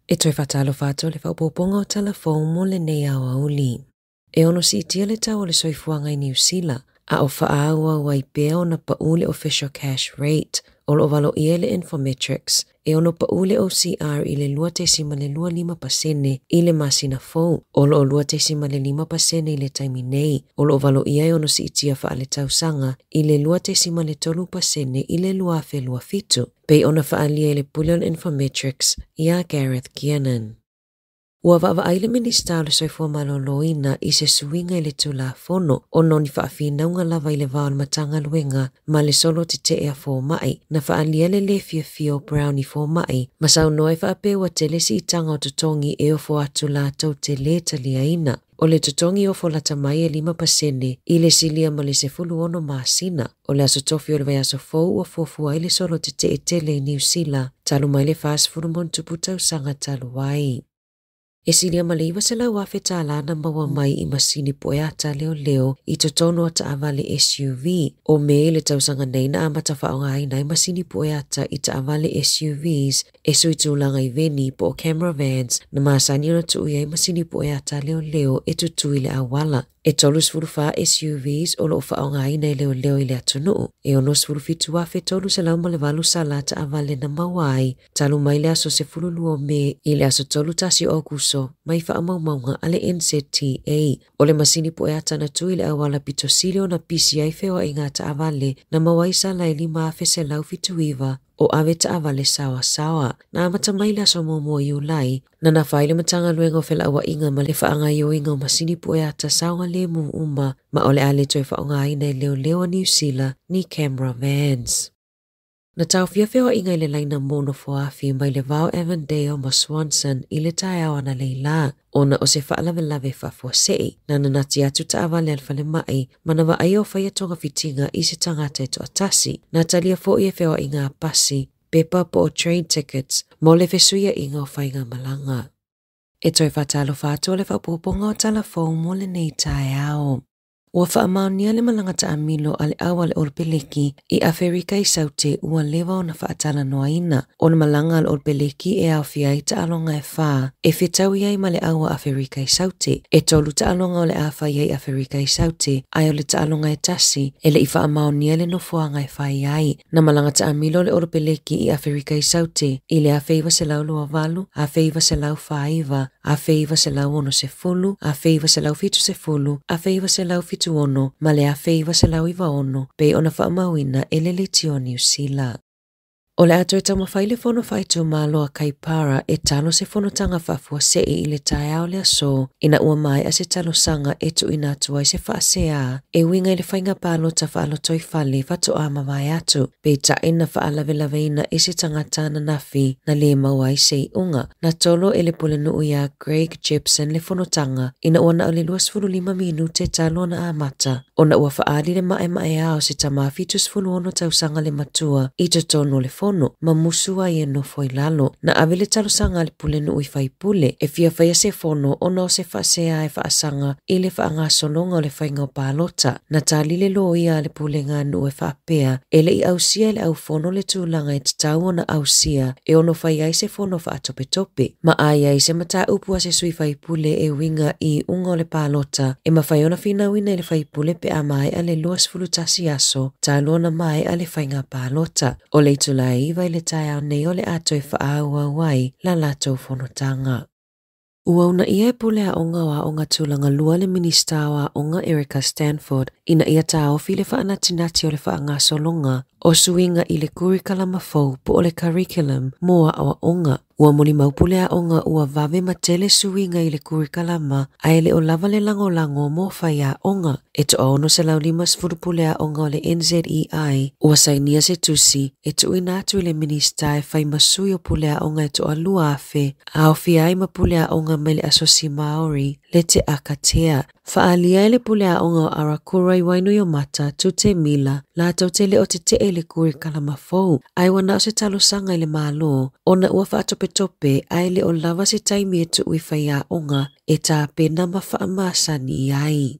E toi whatalo whato le whaupoponga o telefon mo le nei awa uli. E ono si itia le tau le soifuanga i New Zealand, a o whaaua wai pea o na paule official cash rate, o lo valo ia le Infometrics, e ono paule OCR i le 2.5% i le masina fou, o lo 2.5% i le taimi nei, o lo valo ia e ono si itia wha le tausanga i le 2.3% i le luafe luafitu, pei ona whaalia i le Bullion Infometrics ia Gareth Kiernan. Ua va'ava'ai le minista o le soifua malōlōina i se suinga i le tulafono o noni whaafinaunga lava i le vao le matanga luenga ma le solo te te ea fōmai na whaalia le fio Brown i fōmai ma sau noe whaapewa te lesi i tanga o tutongi e ofo atu la tau te le taliaina. O le tutongi ofo lata mai e 5% i le silia ma le se fulu ono maasina. O le aso tofi o le vai aso fou ua fofua i le solo te te e tele i New Zealand talu mai le fast fulu mon tupu tau sanga talu wai. E silia maliwa se lau afe tālana maua mai i masini poeata leo i totono ta avale SUV o me le tausanga nei na amata whaonga ai masini poeata i ta avale SUVs e sui tūlanga i veni po camera vans na maasani ona tu iai masini poeata leo e tutui le awala. E tolu sfurufa SUVs o lo whaonga ai nei leo i le atunu. E ono sfurufitu afe tolu se lau malevalu salata avale na mawai talu mai le aso se fululu me i le aso tolu tasi o kuso mai whaamaumaunga ale NZTA. O le masini poeata na tui le awala pitosilio na PCI feo inga ta avale na mawai sala e 5 afe se lau fitu iwa o ave ta avale sawa. Na amata mai le aso momo i ulai na na whaile matanga luenga o fela awa inga ma le whaanga i o inga o masini poeata saunga le mu uma ma ole ale toi whaonga ai nei leo a New Zealand ni camera vans. Na tau fia inga i le laina mono foafi mai le vau Avondale ma Swanson i le tae awa na leila. Ona o se whaalawelawe whafuasei na nanati atu ta avale alfa le mai mana wa ai o whaia tonga fitinga i se tangata e to atasi. Na talia fo i e inga a pasi, pepa po o train tickets, mo le fesuia inga o whainga malanga. E toi whatalo whatua le whapoponga o telefon mo le nei tae ao. Ua whaamaunia le malangata a milo ale awa le olpeleki i Afrika i saute ua lewa o na whaatala noaina. O na malanga le olpeleki e au fia i ta alonga e wha e whetau iai ma le awa Afrika i saute. E tolu ta alonga o le awha iai Afrika i saute ai o le ta alonga e tasi e le i whaamaunia le nofuanga e wha iai. Na malangata a milo le olpeleki i Afrika i saute i le awheiva se lau lua valu, awheiva se lau whaiva, awheiva se lau ono se fulu, awheiva se lau fitu se fulu, awheiva se lau fitu ono, ma le awheiva se lau iwa ono, pe ona whaamauina e le tio New Zealand. O le ato e tama whaile fono whaitu māloa kaipara e talo se fono tanga whafua se i le tae au le aso, ina ua mai a se talo sanga e tu ina atua i se whaasea, e winga i le whainga palo ta whaalo toi whale whato a mawai atu, pe ta ina whaalawe i se tangata na nafi na le mawai se i unga, na tolo e le pule nuu ia Greg Gibson le fono tanga, ina ua na o le 25 minute talo na amata, ona ua whaali le mae ao se tamafitus fuluono tausanga le matua, i te tono le fono, ma musua i no foi lalo. Na avele talo sanga le pule no i fai pule, e fia fai se fono o no se whasea e whaasanga i le whaanga solonga o le whainga o pālota. Na tali le lo ia le pule ngā no e whaapea, e le i ausia le au fono le tūlanga e tatau o na ausia, e ono fai ai se fono wha atope tope. Ma ai ai se mata upua se sui fai pule e winga i unga o le pālota, e ma fai ona fina wina i le fai pule pe a mai a le luas fulutasi aso, tālona mai a le whainga pālota. O le itulai iwa i le tae au nei o le ato e whaaua wai la lato whanotanga. Ua una ia e pule a onga wa onga tūlanga lua le minista wa onga Erica Stanford ina ia ta ofi le whaanatinati o le whaanga solonga o suinga i le kurikala mafou po o le curriculum moa awa onga. Ua moni maupule a onga ua vave matele suinga i le kurikalama a ele o lava le lango mo fai a onga. E to ono se lau 5 pule a onga o le NZEI ua sainia se tusi e tu inatu i le minista e fai masui o pule a onga e to alua afe a ofi ai ma pule a onga me le asosi Maori le te akatea. Faalia ele pule a onga o Arakura i wainu yo mata tu te mila la tau tele o te ele kurikala mafou. Ai wana o se talo sanga i le malo ona ua whaatope tope ai le o lava se taimi e tu ui whai a onga e tā pena ma whaamasani ai.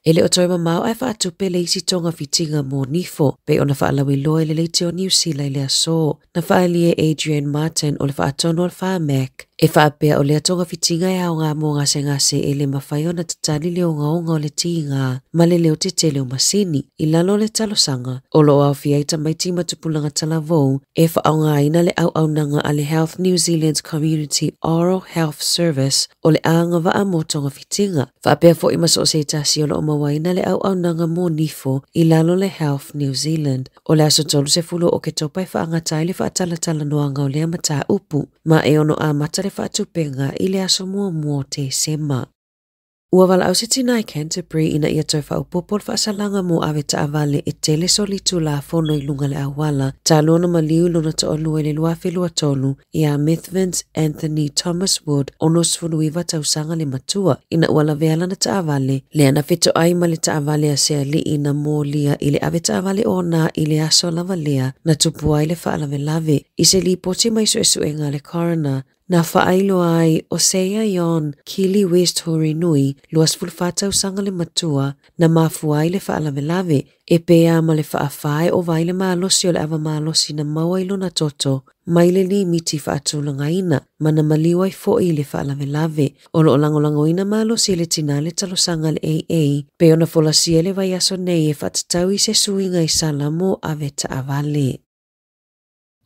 Ele o toi mamau ai whaatupe le isi tonga fitinga mō nifo, pe ona whaalawi loe le leite o New Zealand le aso. Na whaalie Adrian Martin o le whaatono o le whaamac. E whaapea o le atonga fitinga e au ngā mō ngase e le mawhai ona tatali leo ngaonga o le tinga, ma le leo te te leo masini, I lalo le talosanga, o lo au fiaita mai tima tupulanga talavou, e whaau ngā ina le au nanga a le Health New Zealand's Community Oral Health Service, o le anga wa a mō tonga fitinga. Whaapea fo I maso o se tasi o lo o mawaina le au nanga mō nifo, I lalo le Health New Zealand, o le aso tolu se fulu o ke topai whaangatai le whaatalatala noanga o lea mata upu, ma e ono a mata le whaatupenga I le aso mua te sema. Ua wala au se tina I Canterbury ina ia toi whaupopol whaasalanga mō awe taawale e tele solitu la fono I lunga le awala, ta lona maliu lona to o lue le luafe lua tolu I a Mithvins Anthony Thomas Wood ono sfunuiva tausanga le matua ina ua la veala na taawale, le ana feto ai ma le taawale a sea li ina mō lia I le awe taawale o na I le aso lava lea na tupua I le whaalave lave, I se li poti mai su e ngā le coroner, na whaailo ai o seia Ion Kili West Horinui luas fulfatau sanga le matua na mafuai le whaalawelave e pea ma le whaafai o vai le maalosi o le awa maalosi na mawailo na toto mai le limiti whaatulanga ina ma na maliwai fo I le whaalawelave o lo langolango ina maalosi le tina le talosanga le AA pe ona folasia le vai aso nei e whaatatau I se suinga I salamo ave taawale.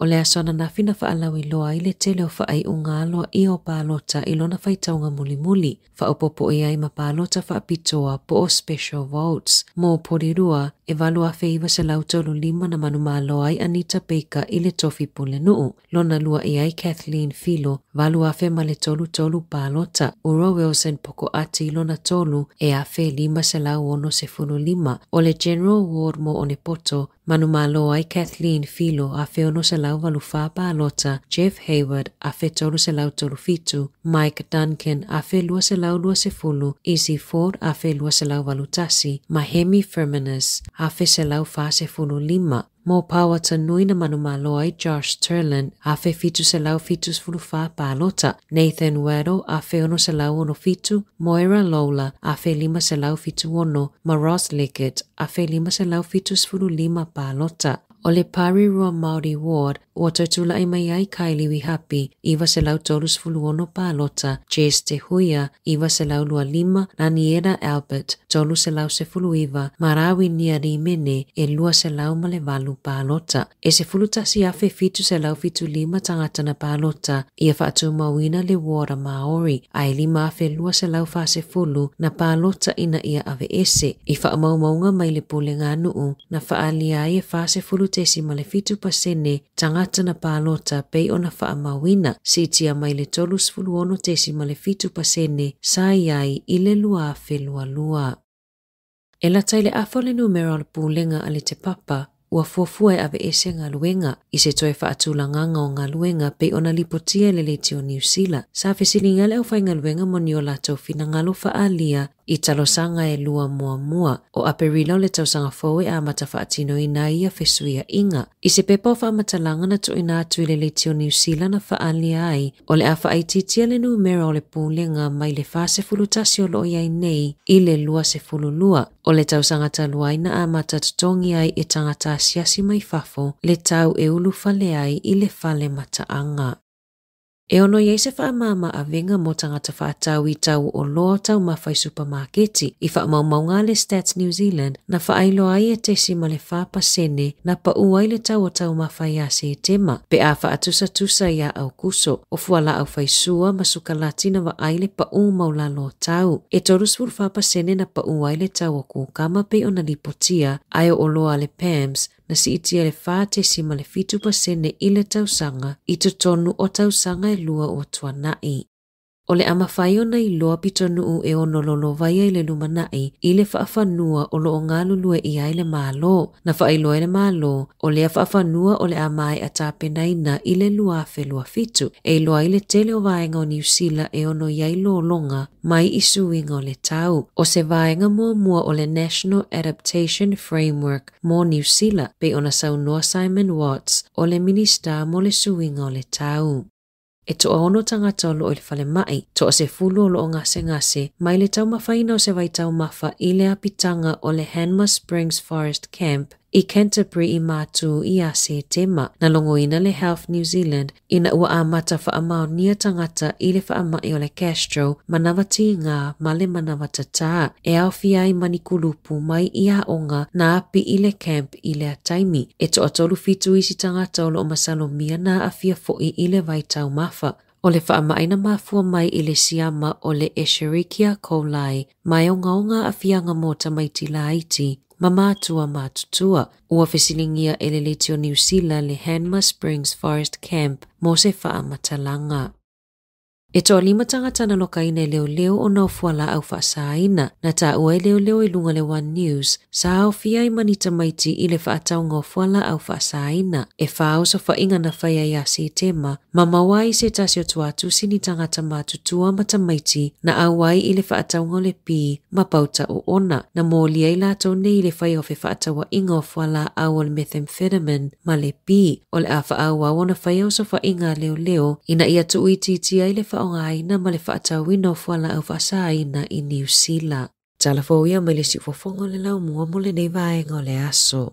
O le asona na fina whaalawi loa I le tele o whaai ungalo I o pālota I lona whaitaunga muli. Whaopopo I ai ma pālota whaapitoa po o special votes. Mō porirua e valua feiva se lautolu 5 na manumalo ai Anita Baker I le tofi pule nuu. Lona lua I ai Kathleen Filo valua fe ma le tolu pālota. Uro Wilson poko ati lona tolu e a fe 5 se lau ono se funu 5. O le General Ward mo o ne poto manumalo ai Kathleen Filo a fe ono se lau valu pālota, Jeff Hayward a fe tolu se lau tolu fitu, Mike Duncan a fe lua se lau lua se fulu, Izzy Ford a fe lua se lau valu tasi, Mahemi Firminus a fe se lau fa se fulu 5. Mo pawata nui na manumalo ai Josh Turland a fe fitu se lau fitus fulu fa pālota, Nathan Weddle a fe ono se lau ono fitu, Moira Lola a fe 5 se lau fitu ono, ma Ross Lickett a fe 5 se lau fitus fulu 5 pālota. O le Parirua Māori Ward, ua tautula I mai ai Kylie Wihapi, iwa se lau tolus fulu ono pālota, Jess Te Huia, iwa se lau lua 5, Naniera Albert, tolu se lau se fulu iwa, Marawi Niari Mene, e lua se lau ma le valu pālota. E se fulu tasi afe fitu se lau fitu 5 tangata na pālota, ia whaatu mawina le Wara Maori, ai 5 afe lua se lau fa se fulu, na pālota ina ia ave ese, I wha maunga mai le pule ngā nuu, na whaalia ai e fa se fulu tesi ma le fitu pasene tangata na pālota pei ona wha mawina si tia mai le tolus fulu ono tesi ma le fitu pasene sa iai I le lua afe lua. E la taile afo le numero le pūlenga a le te papa ua fuafua e ave ese ngā luenga I se toe whaatulanganga o ngā luenga pei ona lipotia le leiti o New Zealand. Sa whesilinga le au whai ngā luenga moni o lato fina ngalo whaalia I talosanga e lua mua o aperilo le tausanga foe a mata whaatino ina ia whesuia inga. I se pepa o whaamatalanga na to ina atu le leiti o New Zealand na whaalia ai o le awha ai titia le numero o le pūlenga mai le whase fulutasi o loo iai nei I le lua se fululua. O le tausanga taluaina a mata tutongi ai e tangata siasi mai fafo le tau e ulu fale ai I le fale mataanga. E ono iei se whaamama a venga mo tangata whaatau I tau o loa tau mawhai supermarketi I whaamaunga le Stats New Zealand na whaailo ai e tesi ma le whaapasene na pa uai le tau o tau mawhai a se tema pe a whaatusa ia au kuso o fuala au whaisua ma sukalati na wa aile pa maula lo tau. E torus furu whaapasene na pa uai le tau o kukama pe ona lipotia ai o loa le PAMS na si itia le whaatesi ma le fitu pasene I le tausanga I tonu o tausanga e lua o tuanai. O le amawhai ona I loa pitonu e ono lolo vai ai le lumanai I le whaafanua o lo o ngā lulue I ai le mālo. Na whaailoa le mālo o le whaafanua o le amai a tāpenaina I le luafe lua fitu. E loa I le tele o vaenga o New Zealand e ono iai lo longa mai I suinga o le tau. O se vaenga mua o le National Adaptation Framework mo New Zealand pe ona saunoa Simon Watts o le minista mo le suinga o le tau. e toa ono tangata o loo i le whale mai, toa se fulu o loo ngase mai le tau mawhaina o se vai tau mafa i le apitanga o le Hanmer Springs Forest Camp i Canterbury i mātu i ase tema na longoina le Health New Zealand ina ua amata whaamao nia tangata i le whaamai o le Castro manawati ngā male manawata tā e au fiai manikulupu mai i a onga na api i le camp i le ataimi e toa tolu fitu isi tangata o lo masalo mia na afia foi i le vai tau mafa. O le whaamaina mafua mai i le siama o le Escherichia coli mai o ngaonga afianga mo tamaiti la iti mamatua matutua ua fesilingia e le letio New Zealand le Hanmer Springs Forest Camp mo se whaamatalanga. E toa 5 tangata na lokaina leo o nau fuala au whaasaina na ta ua leo i lunga le One News sa au fia i manita maiti i le whaataunga o fuala au whaasaina e whaau so whainga na whaia ia si tema ma mawai se tasi o tuatu sini tangata matutua mata maiti na awai i le whaataunga o le pi ma pauta o ona na mōlia i lato ne i le whai o whaatawa inga o fuala au o le methamphetamine ma le pi o le a whaau au ona whai o so whainga leo ina ia tuititia i le o ngaina ma le whaatawina o fuala au whaasaina i New Zealand. Tala fōia mai le si fofongo le lau mua mo le nei vaenga o le aso.